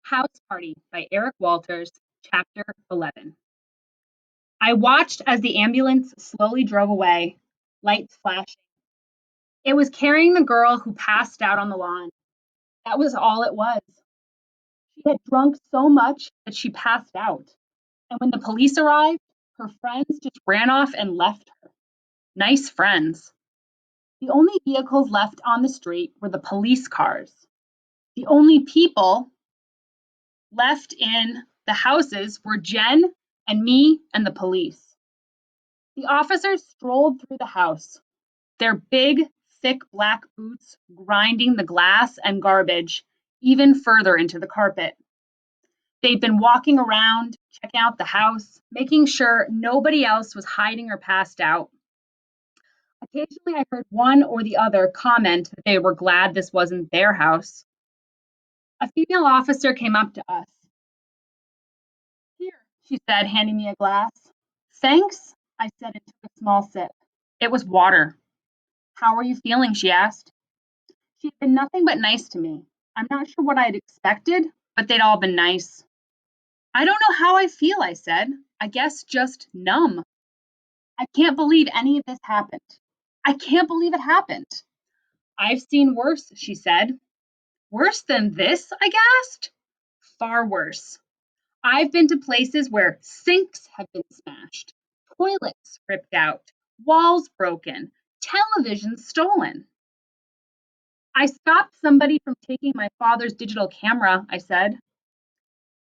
House Party by Eric Walters, Chapter 11. I watched as the ambulance slowly drove away, lights flashing. It was carrying the girl who passed out on the lawn. That was all it was. She had drunk so much that she passed out. And when the police arrived, her friends just ran off and left her. Nice friends. The only vehicles left on the street were the police cars. The only people left in the houses were Jen and me and the police. The officers strolled through the house, their big, thick black boots grinding the glass and garbage even further into the carpet. They'd been walking around, checking out the house, making sure nobody else was hiding or passed out. Occasionally, I heard one or the other comment that they were glad this wasn't their house. A female officer came up to us. Here, she said, handing me a glass. Thanks, I said and took a small sip. It was water. How are you feeling? She asked. She'd been nothing but nice to me. I'm not sure what I'd expected, but they'd all been nice. I don't know how I feel, I said. I guess just numb. I can't believe any of this happened. I can't believe it happened. I've seen worse, she said. Worse than this? I gasped. Far worse. I've been to places where sinks have been smashed, toilets ripped out, walls broken, televisions stolen. I stopped somebody from taking my father's digital camera, I said.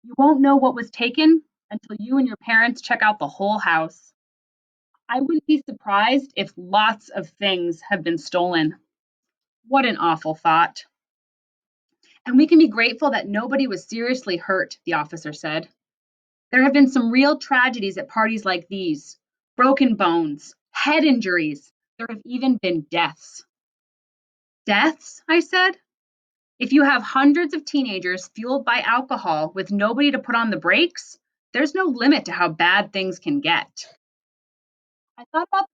You won't know what was taken until you and your parents check out the whole house. I wouldn't be surprised if lots of things have been stolen. What an awful thought. And we can be grateful that nobody was seriously hurt, the officer said. There have been some real tragedies at parties like these. Broken bones, head injuries. There have even been deaths. Deaths, I said. If you have hundreds of teenagers fueled by alcohol with nobody to put on the brakes, there's no limit to how bad things can get. I thought about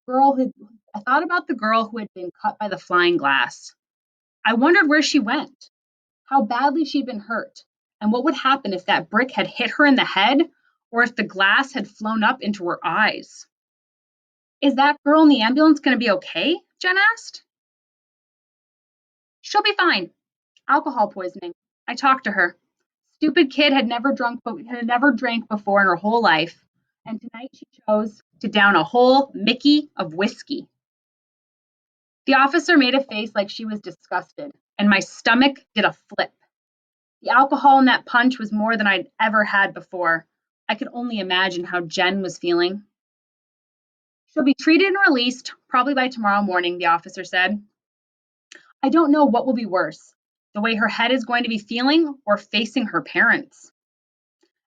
the girl who had been cut by the flying glass. I wondered where she went, how badly she'd been hurt, and what would happen if that brick had hit her in the head or if the glass had flown up into her eyes. Is that girl in the ambulance going to be okay? Jen asked. She'll be fine. Alcohol poisoning. I talked to her. Stupid kid had never drank before in her whole life, and tonight she chose to down a whole Mickey of whiskey. The officer made a face like she was disgusted, and my stomach did a flip. The alcohol in that punch was more than I'd ever had before. I could only imagine how Jen was feeling. She'll be treated and released, probably by tomorrow morning, the officer said. I don't know what will be worse, the way her head is going to be feeling or facing her parents.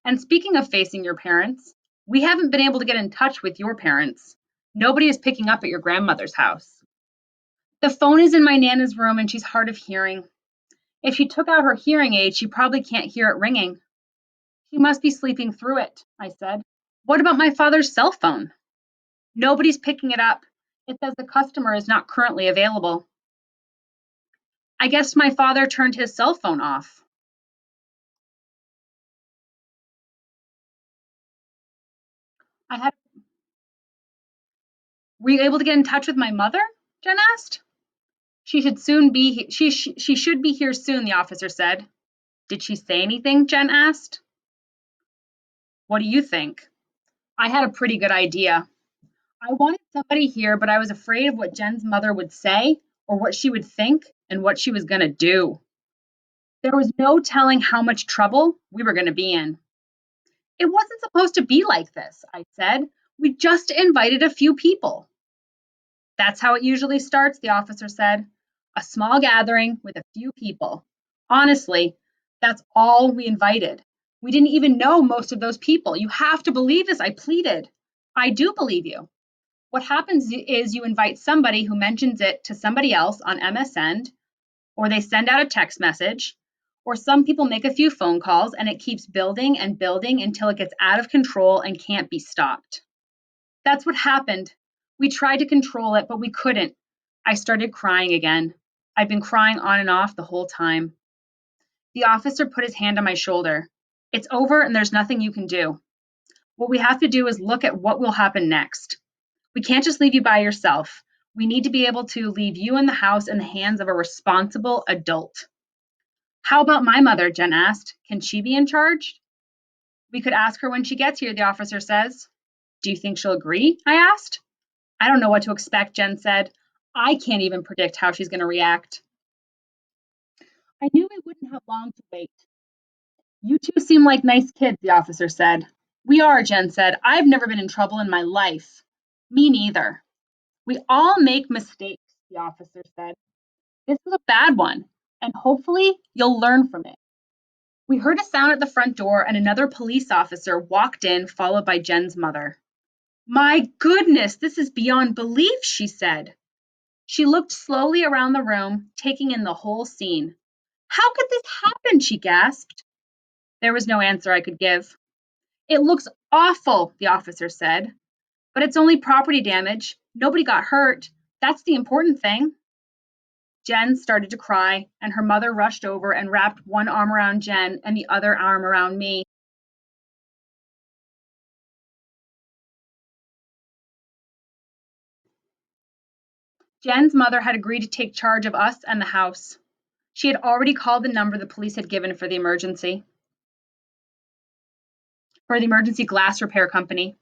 And speaking of facing your parents, we haven't been able to get in touch with your parents. Nobody is picking up at your grandmother's house. The phone is in my Nana's room and she's hard of hearing. If she took out her hearing aid, she probably can't hear it ringing. She must be sleeping through it, I said. What about my father's cell phone? Nobody's picking it up. It says the customer is not currently available. I guess my father turned his cell phone off. Were you able to get in touch with my mother? Jen asked. She should be here soon, the officer said. Did she say anything? Jen asked. What do you think? I had a pretty good idea. I wanted somebody here, but I was afraid of what Jen's mother would say or what she would think and what she was going to do. There was no telling how much trouble we were going to be in. It wasn't supposed to be like this, I said. We just invited a few people. That's how it usually starts, the officer said. A small gathering with a few people. Honestly, that's all we invited. We didn't even know most of those people. You have to believe this, I pleaded. I do believe you. What happens is you invite somebody who mentions it to somebody else on MSN, or they send out a text message, or some people make a few phone calls and it keeps building and building until it gets out of control and can't be stopped. That's what happened. We tried to control it, but we couldn't. I started crying again. I've been crying on and off the whole time. The officer put his hand on my shoulder. It's over and there's nothing you can do. What we have to do is look at what will happen next. We can't just leave you by yourself. We need to be able to leave you in the house in the hands of a responsible adult. How about my mother? Jen asked. Can she be in charge? We could ask her when she gets here, the officer says. Do you think she'll agree? I asked. I don't know what to expect, Jen said. I can't even predict how she's going to react. I knew we wouldn't have long to wait. You two seem like nice kids, the officer said. We are, Jen said. I've never been in trouble in my life. Me neither. We all make mistakes, the officer said. This was a bad one, and hopefully you'll learn from it. We heard a sound at the front door, and another police officer walked in, followed by Jen's mother. My goodness, this is beyond belief, she said. She looked slowly around the room, taking in the whole scene. How could this happen? She gasped. There was no answer I could give. It looks awful, the officer said. But it's only property damage. Nobody got hurt. That's the important thing. Jen started to cry, and her mother rushed over and wrapped one arm around Jen and the other arm around me. Jen's mother had agreed to take charge of us and the house. She had already called the number the police had given for the emergency glass repair company.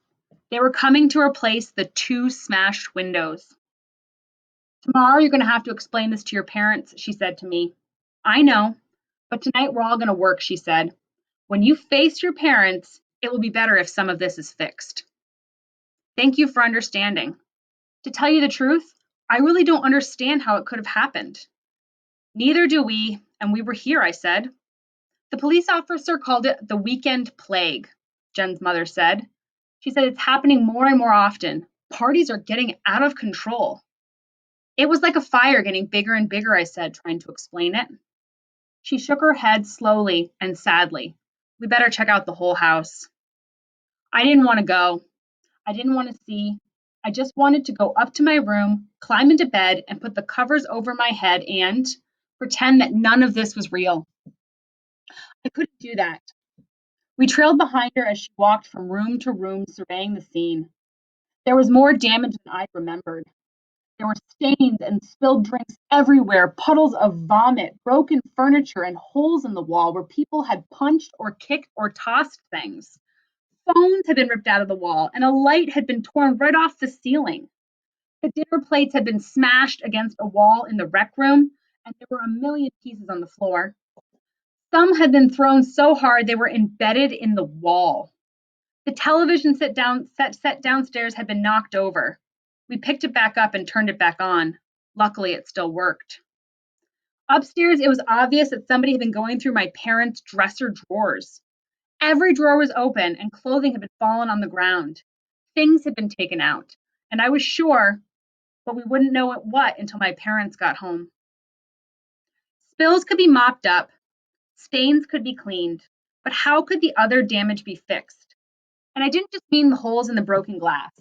They were coming to replace the 2 smashed windows. Tomorrow you're going to have to explain this to your parents, she said to me. I know, but tonight we're all going to work, she said. When you face your parents, it will be better if some of this is fixed. Thank you for understanding. To tell you the truth, I really don't understand how it could have happened. Neither do we, and we were here, I said. The police officer called it the weekend plague, Jen's mother said. She said it's happening more and more often. Parties are getting out of control. It was like a fire getting bigger and bigger, I said, trying to explain it. She shook her head slowly and sadly. We better check out the whole house. I didn't want to go. I didn't want to see. I just wanted to go up to my room, climb into bed, and put the covers over my head and pretend that none of this was real. I couldn't do that. We trailed behind her as she walked from room to room, surveying the scene. There was more damage than I remembered. There were stains and spilled drinks everywhere, puddles of vomit, broken furniture, and holes in the wall where people had punched or kicked or tossed things. Phones had been ripped out of the wall, and a light had been torn right off the ceiling. The dinner plates had been smashed against a wall in the rec room, and there were a million pieces on the floor. Some had been thrown so hard they were embedded in the wall. The television set downstairs had been knocked over. We picked it back up and turned it back on. Luckily, it still worked. Upstairs, it was obvious that somebody had been going through my parents' dresser drawers. Every drawer was open and clothing had been fallen on the ground. Things had been taken out, and I was sure, but we wouldn't know what until my parents got home. Spills could be mopped up, stains could be cleaned, but how could the other damage be fixed? And I didn't just mean the holes in the broken glass.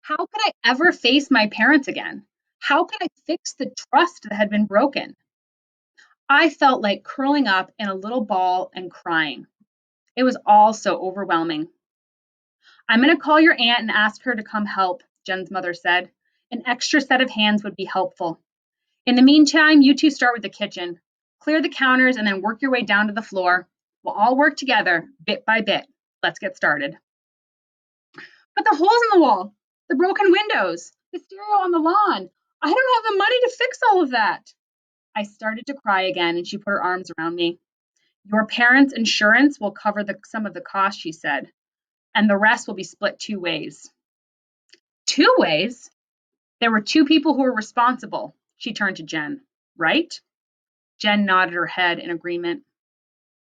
How could I ever face my parents again? How could I fix the trust that had been broken? I felt like curling up in a little ball and crying. It was all so overwhelming. I'm going to call your aunt and ask her to come help, Jen's mother said. An extra set of hands would be helpful. In the meantime, you two start with the kitchen. Clear the counters and then work your way down to the floor. We'll all work together, bit by bit. Let's get started. But the holes in the wall, the broken windows, the stereo on the lawn. I don't have the money to fix all of that. I started to cry again, and she put her arms around me. Your parents' insurance will cover some of the cost, she said, and the rest will be split 2 ways. 2 ways? There were 2 people who were responsible. She turned to Jen. Right? Jen nodded her head in agreement.